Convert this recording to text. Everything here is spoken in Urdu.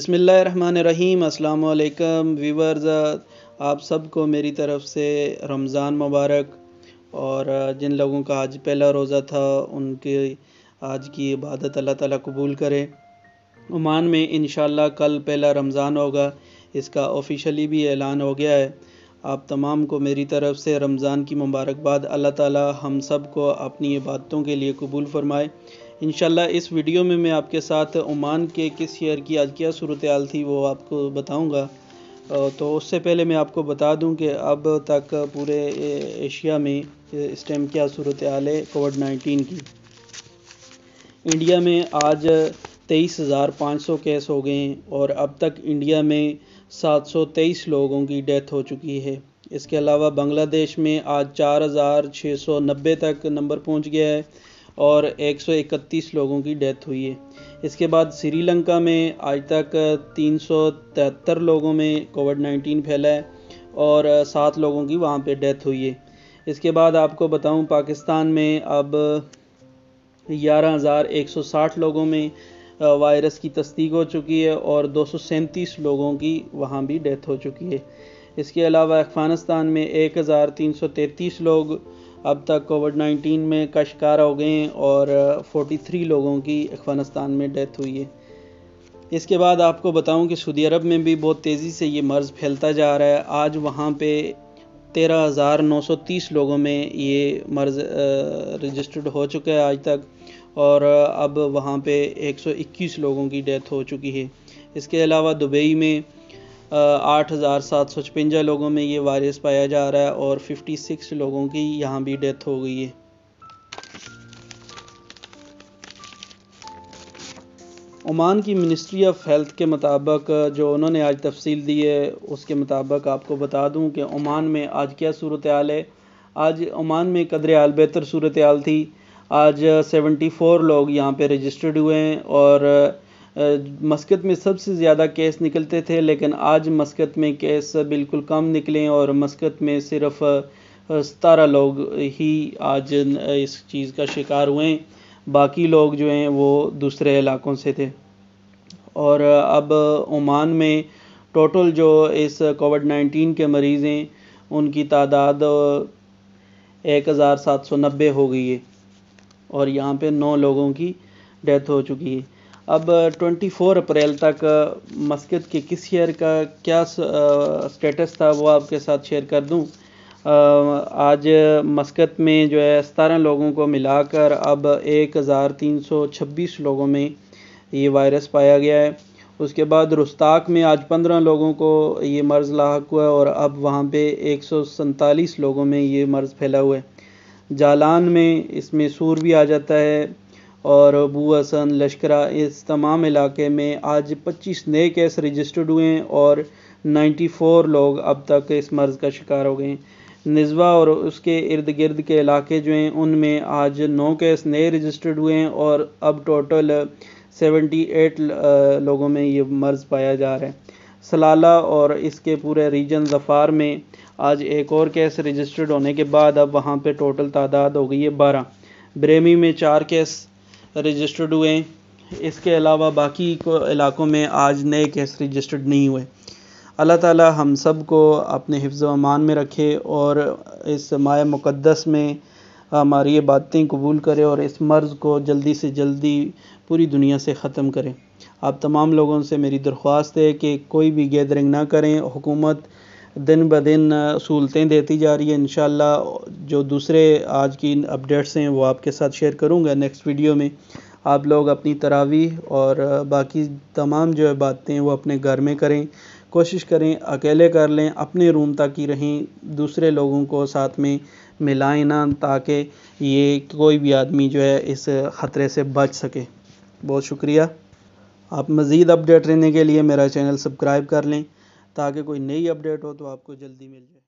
بسم اللہ الرحمن الرحیم۔ السلام علیکم ویورز، آپ سب کو میری طرف سے رمضان مبارک۔ اور جن لوگوں کا آج پہلا روزہ تھا ان کے آج کی عبادت اللہ تعالیٰ قبول کرے۔ عمان میں انشاءاللہ کل پہلا رمضان ہوگا، اس کا آفیشلی بھی اعلان ہو گیا ہے۔ آپ تمام کو میری طرف سے رمضان کی مبارکباد۔ اللہ تعالیٰ ہم سب کو اپنی عبادتوں کے لیے قبول فرمائے۔ انشاءاللہ اس ویڈیو میں میں آپ کے ساتھ عمان کے کس شہر کی آج کیا صورتحال تھی وہ آپ کو بتاؤں گا۔ تو اس سے پہلے میں آپ کو بتا دوں کہ اب تک پورے ایشیا میں اس ٹائم کیا صورتحال ہے کووڈ-19 کی۔ انڈیا میں آج 23,500 کیس ہو گئے ہیں اور اب تک انڈیا میں 723 لوگوں کی ڈیتھ ہو چکی ہے۔ اس کے علاوہ بنگلہ دیش میں آج 4,690 تک نمبر پہنچ گیا ہے اور 131 لوگوں کی ڈیتھ ہوئی ہے۔ اس کے بعد سری لنکا میں آج تک 373 لوگوں میں کووڈ-19 پھیلا ہے اور 7 لوگوں کی وہاں پہ ڈیتھ ہوئی ہے۔ اس کے بعد آپ کو بتاؤں پاکستان میں اب 11,160 لوگوں میں وائرس کی تصدیق ہو چکی ہے اور 237 لوگوں کی وہاں بھی ڈیتھ ہو چکی ہے۔ اس کے علاوہ افغانستان میں 1,333 لوگ اب تک کووڈ-19 میں کا شکار ہو گئے ہیں اور 43 لوگوں کی افغانستان میں ڈیتھ ہوئی ہے۔ اس کے بعد آپ کو بتاؤں کہ سعودی عرب میں بھی بہت تیزی سے یہ مرض پھیلتا جا رہا ہے۔ آج وہاں پہ 13,930 لوگوں میں یہ مرض رجسٹرڈ ہو چکا ہے آج تک، اور اب وہاں پہ 121 لوگوں کی ڈیتھ ہو چکی ہے۔ اس کے علاوہ دبئی میں 8,756 لوگوں میں یہ وائرس پایا جا رہا ہے اور 56 لوگوں کی یہاں بھی ڈیتھ ہو گئی ہے۔ عمان کی منسٹری آف ہیلتھ کے مطابق جو انہوں نے آج تفصیل دی ہے اس کے مطابق آپ کو بتا دوں کہ عمان میں آج کیا صورتحال ہے۔ آج عمان میں قدر حال بہتر صورتحال تھی۔ آج 74 لوگ یہاں پہ رجسٹرڈ ہوئے ہیں اور مسقط میں سب سے زیادہ کیس نکلتے تھے، لیکن آج مسقط میں کیس بالکل کم نکلے اور مسقط میں صرف 17 لوگ ہی آج اس چیز کا شکار ہوئے ہیں۔ باقی لوگ جو ہیں وہ دوسرے علاقوں سے تھے۔ اور اب عمان میں ٹوٹل جو اس کووڈ-19 کے مریض ہیں ان کی تعداد 1,790 ہو گئی ہے اور یہاں پہ 9 لوگوں کی ڈیتھ ہو چکی ہے۔ اب 24 اپریل تک مسقط کے کس شہر کا کیا سٹیٹس تھا وہ آپ کے ساتھ شیئر کر دوں۔ آج مسقط میں جو ہے 17 لوگوں کو ملا کر اب 1,326 لوگوں میں یہ وائرس پایا گیا ہے۔ اس کے بعد رستاق میں آج 15 لوگوں کو یہ مرض لاحق ہوا ہے اور اب وہاں پہ 147 لوگوں میں یہ مرض پھیلا ہوا ہے۔ جالان میں اس میں سور بھی آ جاتا ہے اور ابو حسن، لشکرہ، اس تمام علاقے میں آج 25 نئے کیس رجسٹرڈ ہوئے ہیں اور 94 لوگ اب تک اس مرض کا شکار ہو گئے ہیں۔ نزوا اور اس کے ارد گرد کے علاقے جو ہیں ان میں آج 9 کیس نئے رجسٹرڈ ہوئے ہیں اور اب ٹوٹل 78 لوگوں میں یہ مرض پایا جا رہا ہے۔ سلالہ اور اس کے پورے ریجن ظفار میں آج ایک اور کیس رجسٹرڈ ہونے کے بعد اب وہاں پہ ٹوٹل تعداد ہو گئی ہے 12۔ بریمی میں 4 کیس رجسٹرڈ ہوئے ہیں۔ اس کے علاوہ باقی علاقوں میں آج نئے کیس رجسٹرڈ نہیں ہوئے۔ اللہ تعالی ہم سب کو اپنے حفظ و امان میں رکھے اور اس ماہ مقدس میں ہماری عبادتیں قبول کرے اور اس مرض کو جلدی سے جلدی پوری دنیا سے ختم کرے۔ آپ تمام لوگوں سے میری درخواست ہے کہ کوئی بھی گیدرنگ نہ کریں۔ حکومت دن بدن سہولتیں دیتی جا رہی ہے۔ انشاءاللہ جو دوسرے آج کی اپڈیٹس ہیں وہ آپ کے ساتھ شیئر کروں گا نیکسٹ ویڈیو میں۔ آپ لوگ اپنی تراویح اور باقی تمام جو عبادتیں وہ اپنے گھر میں کریں، کوشش کریں اکیلے کر لیں، اپنے روم تک ہی رہیں، دوسرے لوگوں کو ساتھ میں ملائیں نہ، تاکہ یہ کوئی بھی آدمی جو ہے اس خطرے سے بچ سکے۔ بہت شکریہ۔ آپ مزید اپڈیٹ رہنے کے لیے میرا چینل سبسکرائب کر لیں تاکہ کوئی نئی اپڈیٹ ہو تو آپ کو جلدی مل جائے۔